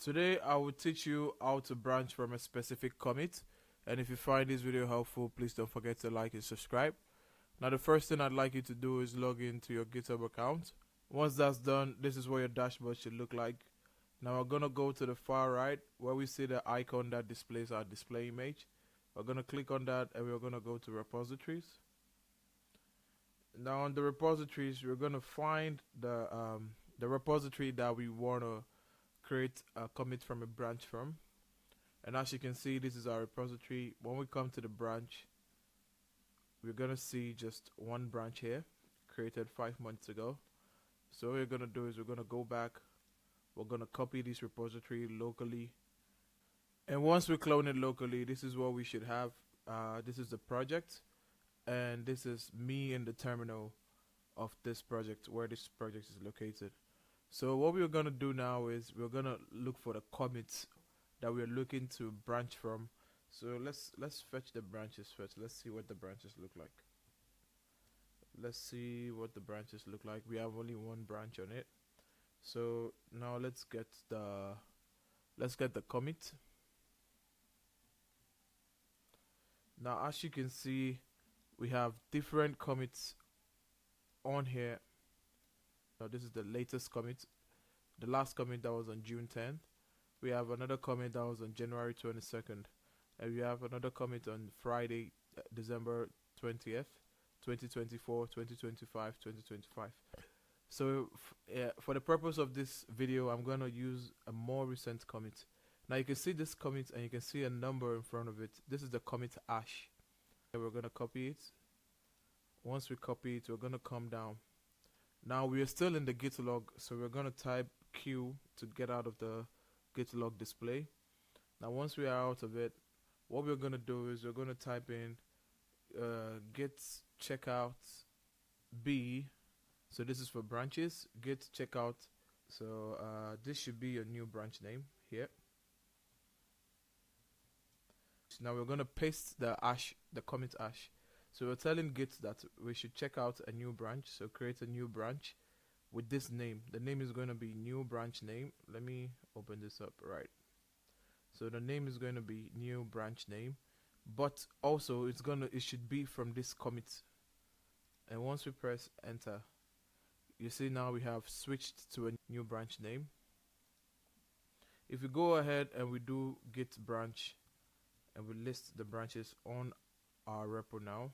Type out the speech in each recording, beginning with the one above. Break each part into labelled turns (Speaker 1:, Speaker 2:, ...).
Speaker 1: Today I will teach you how to branch from a specific commit, and if you find this video helpful, please don't forget to like and subscribe. Now the first thing I'd like you to do is log into your GitHub account. Once that's done, this is what your dashboard should look like. Now we're gonna go to the far right where we see the icon that displays our display image. We're gonna click on that and we're gonna go to repositories. Now on the repositories, we're gonna find the repository that we wanna create a commit from a branch from. And as you can see, this is our repository. When we come to the branch, we're gonna see just one branch here created 5 months ago. So what we're gonna do is we're gonna go back, we're gonna copy this repository locally, and once we clone it locally, this is what we should have. This is the project, and this is me in the terminal of this project where this project is located. So what we're gonna do now is we're gonna look for the commits that we're looking to branch from. So let's fetch the branches first. Let's see what the branches look like. Let's see what the branches look like. We have only one branch on it. So now let's get the commit. Now as you can see, we have different commits on here. Now this is the latest commit, the last commit that was on June 10th. We have another commit that was on January 22nd, and we have another commit on Friday, December 20th, 2024, 2025, 2025. So for the purpose of this video, I'm gonna use a more recent commit. Now you can see this commit and you can see a number in front of it. This is the commit hash. And we're gonna copy it. Once we copy it, we're gonna come down. Now we are still in the git log, so we're gonna type Q to get out of the git log display. Now once we are out of it, what we're gonna do is we're gonna type in git checkout B. So this is for branches, git checkout. So this should be your new branch name here. So now we're gonna paste the hash, the commit hash. So we're telling Git that we should check out a new branch. So create a new branch with this name. The name is going to be new branch name. Let me open this up. Right. So the name is going to be new branch name, but also it should be from this commit. And once we press enter, you see now we have switched to a new branch name. If we go ahead and we do git branch and we list the branches on our repo now,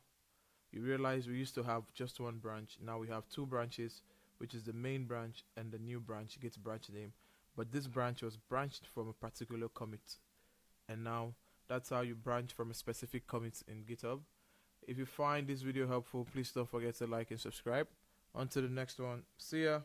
Speaker 1: you realize we used to have just one branch. Now we have two branches, which is the main branch and the new branch, git branch name. But this branch was branched from a particular commit, and now that's how you branch from a specific commit in GitHub. If you find this video helpful, please don't forget to like and subscribe. On to the next one. See ya.